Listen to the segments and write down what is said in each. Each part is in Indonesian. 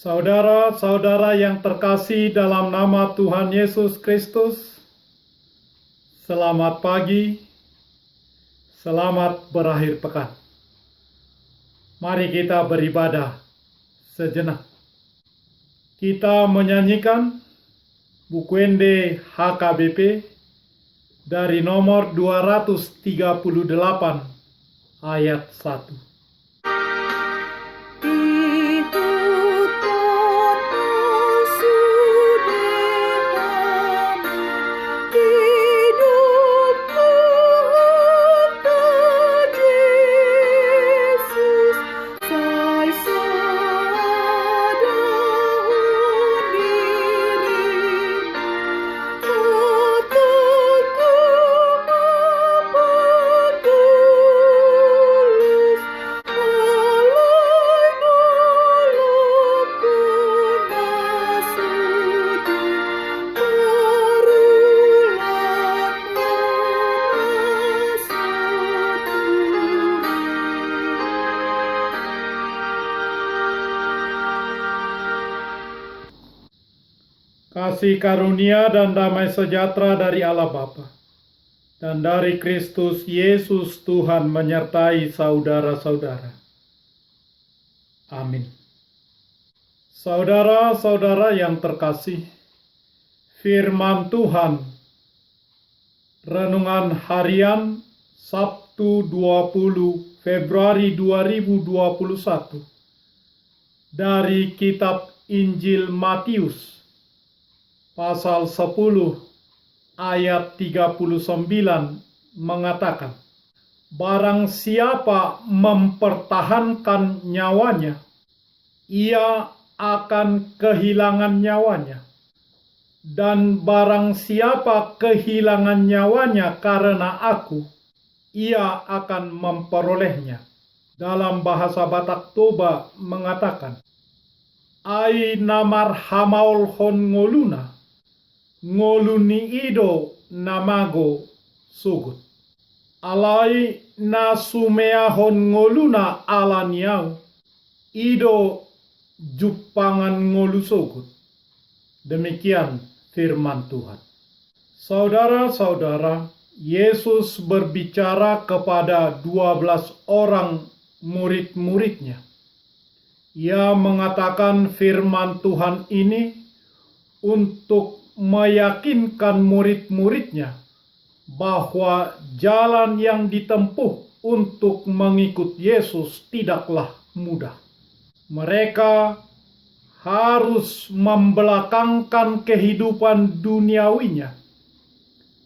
Saudara-saudara yang terkasih dalam nama Tuhan Yesus Kristus, selamat pagi, selamat berakhir pekan. Mari kita beribadah sejenak. Kita menyanyikan Bukuende HKBP dari nomor 238 ayat 1. Kasih karunia dan damai sejahtera dari Allah Bapa dan dari Kristus Yesus Tuhan menyertai saudara-saudara. Amin. Saudara-saudara yang terkasih, firman Tuhan, renungan harian Sabtu 20 Februari 2021 dari kitab Injil Matius pasal 10 ayat 39 mengatakan, barang siapa mempertahankan nyawanya, ia akan kehilangan nyawanya. Dan barang siapa kehilangan nyawanya karena aku, ia akan memperolehnya. Dalam bahasa Batak Toba mengatakan, ai namar hamaul hon ngoluna, ngoluni ido namago sugut. Alai na sumeahon ngoluna alaniau, ido jupangan ngolu sugut. Demikian firman Tuhan. Saudara-saudara, Yesus berbicara kepada 12 orang murid-muridnya. Ia mengatakan firman Tuhan ini untuk meyakinkan murid-muridnya bahwa jalan yang ditempuh untuk mengikut Yesus tidaklah mudah. Mereka harus membelakangkan kehidupan duniawinya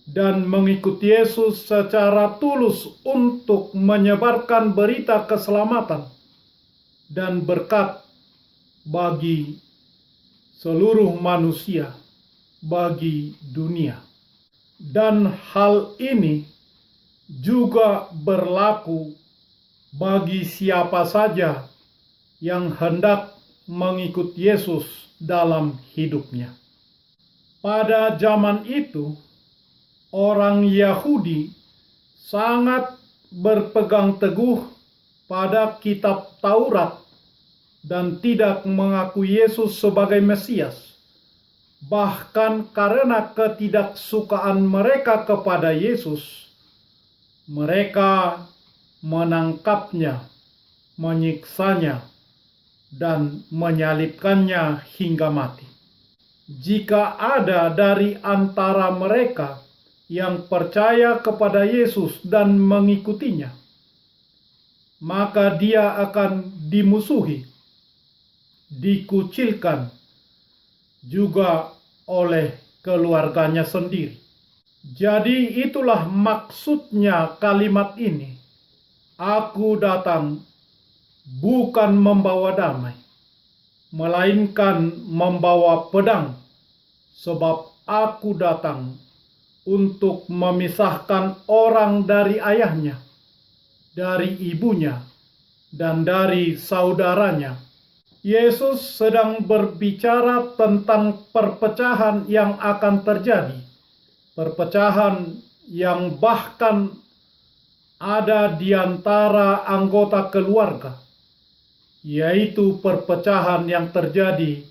dan mengikut Yesus secara tulus untuk menyebarkan berita keselamatan dan berkat bagi seluruh manusia, bagi dunia. Dan hal ini juga berlaku bagi siapa saja yang hendak mengikut Yesus dalam hidupnya. Pada zaman itu, orang Yahudi sangat berpegang teguh pada kitab Taurat dan tidak mengakui Yesus sebagai Mesias. Bahkan karena ketidaksukaan mereka kepada Yesus, mereka menangkapnya, menyiksanya, dan menyalibkannya hingga mati. Jika ada dari antara mereka yang percaya kepada Yesus dan mengikutinya, maka dia akan dimusuhi, dikucilkan juga oleh keluarganya sendiri. Jadi itulah maksudnya kalimat ini. Aku datang bukan membawa damai, melainkan membawa pedang, sebab aku datang untuk memisahkan orang dari ayahnya, dari ibunya, dan dari saudaranya. Yesus sedang berbicara tentang perpecahan yang akan terjadi. Perpecahan yang bahkan ada di antara anggota keluarga. yaitu perpecahan yang terjadi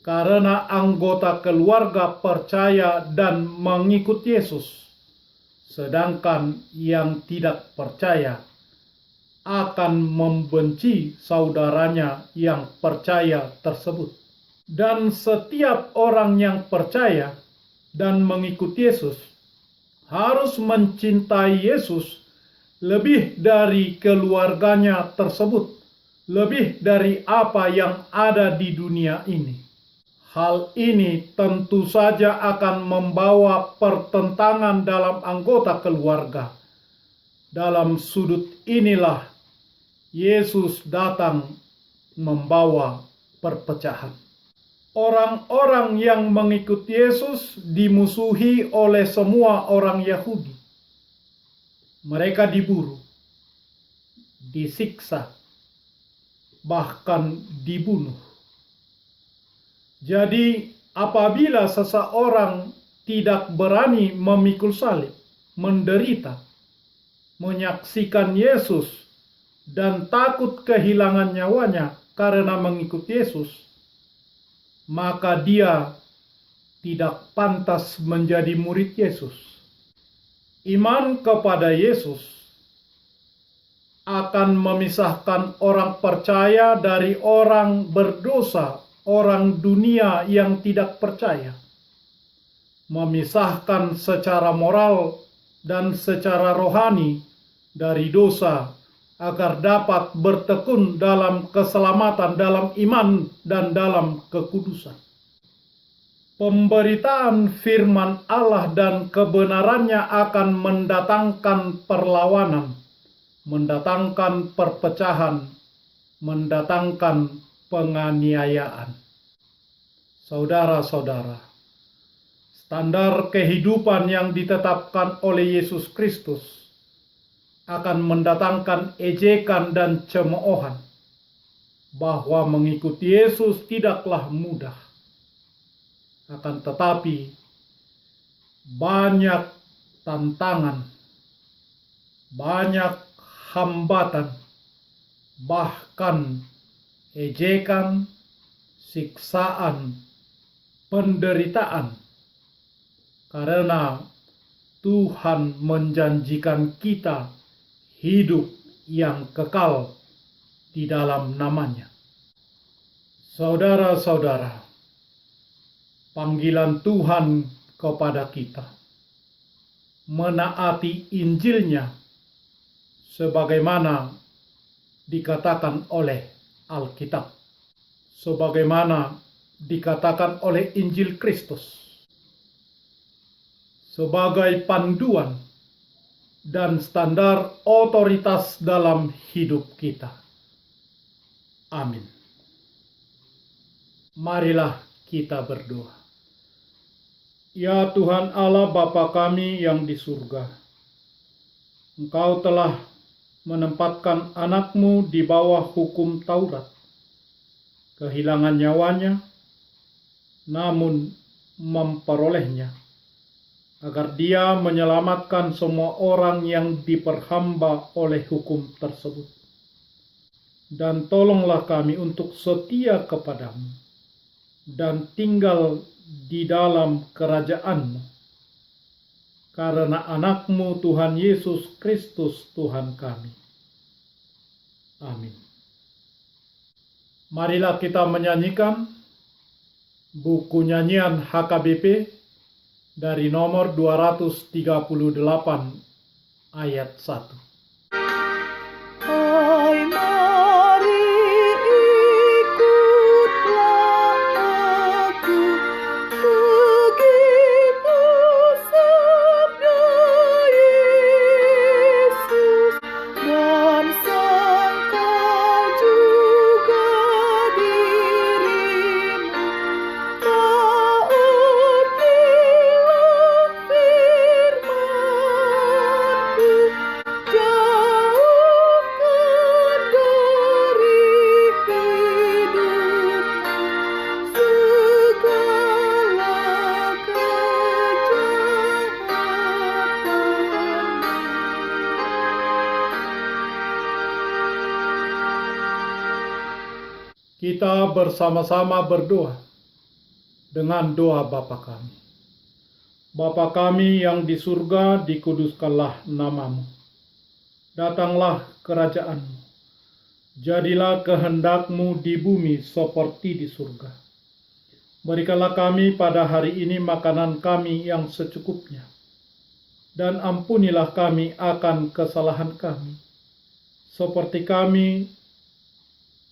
karena anggota keluarga percaya dan mengikut Yesus, sedangkan yang tidak percaya akan membenci saudaranya yang percaya tersebut. Dan setiap orang yang percaya dan mengikut Yesus harus mencintai Yesus lebih dari keluarganya tersebut, lebih dari apa yang ada di dunia ini. Hal ini tentu saja akan membawa pertentangan dalam anggota keluarga. Dalam sudut inilah Yesus datang membawa perpecahan. Orang-orang yang mengikut Yesus dimusuhi oleh semua orang Yahudi. Mereka diburu, disiksa, bahkan dibunuh. Jadi, apabila seseorang tidak berani memikul salib, menderita, menyaksikan Yesus, dan takut kehilangan nyawanya karena mengikut Yesus, maka dia tidak pantas menjadi murid Yesus. Iman kepada Yesus akan memisahkan orang percaya dari orang berdosa, orang dunia yang tidak percaya. Memisahkan secara moral dan secara rohani dari dosa, agar dapat bertekun dalam keselamatan, dalam iman, dan dalam kekudusan. Pemberitaan firman Allah dan kebenarannya akan mendatangkan perlawanan, mendatangkan perpecahan, mendatangkan penganiayaan. Saudara-saudara, standar kehidupan yang ditetapkan oleh Yesus Kristus akan mendatangkan ejekan dan cemoohan, bahwa mengikuti Yesus tidaklah mudah. Akan tetapi banyak tantangan, banyak hambatan, bahkan ejekan, siksaan, penderitaan, karena Tuhan menjanjikan kita hidup yang kekal di dalam namanya. Saudara-saudara, panggilan Tuhan kepada kita menaati Injilnya sebagaimana dikatakan oleh Alkitab, sebagaimana dikatakan oleh Injil Kristus, sebagai panduan dan standar otoritas dalam hidup kita. Amin. Marilah kita berdoa. Ya Tuhan Allah Bapa kami yang di surga, Engkau telah menempatkan anak-Mu di bawah hukum Taurat, kehilangan nyawanya, namun memperolehnya, agar dia menyelamatkan semua orang yang diperhamba oleh hukum tersebut. Dan tolonglah kami untuk setia kepadamu dan tinggal di dalam kerajaan-Mu, karena anak-Mu Tuhan Yesus Kristus Tuhan kami. Amin. Marilah kita menyanyikan buku nyanyian HKBP dari nomor 238 ayat 1. Hai mari ikutlah aku pergi bersabda Yesus, dan sangkal juga dirimu, taatilah firman-Ku. Kita bersama-sama berdoa dengan doa Bapa kami. Bapa kami yang di surga, dikuduskanlah namamu. Datanglah kerajaanmu. Jadilah kehendakmu di bumi seperti di surga. Berikanlah kami pada hari ini makanan kami yang secukupnya. Dan ampunilah kami akan kesalahan kami, seperti kami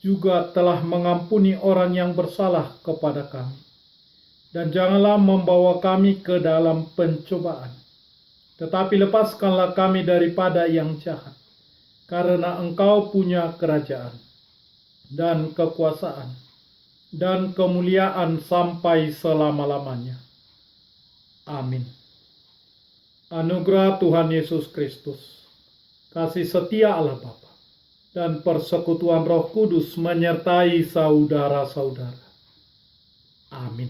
juga telah mengampuni orang yang bersalah kepada kami. Dan janganlah membawa kami ke dalam pencobaan, tetapi lepaskanlah kami daripada yang jahat. Karena Engkau punya kerajaan, dan kekuasaan, dan kemuliaan sampai selama-lamanya. Amin. Anugerah Tuhan Yesus Kristus, kasih setia Allah Bapa, dan persekutuan Roh Kudus menyertai saudara-saudara. Amin.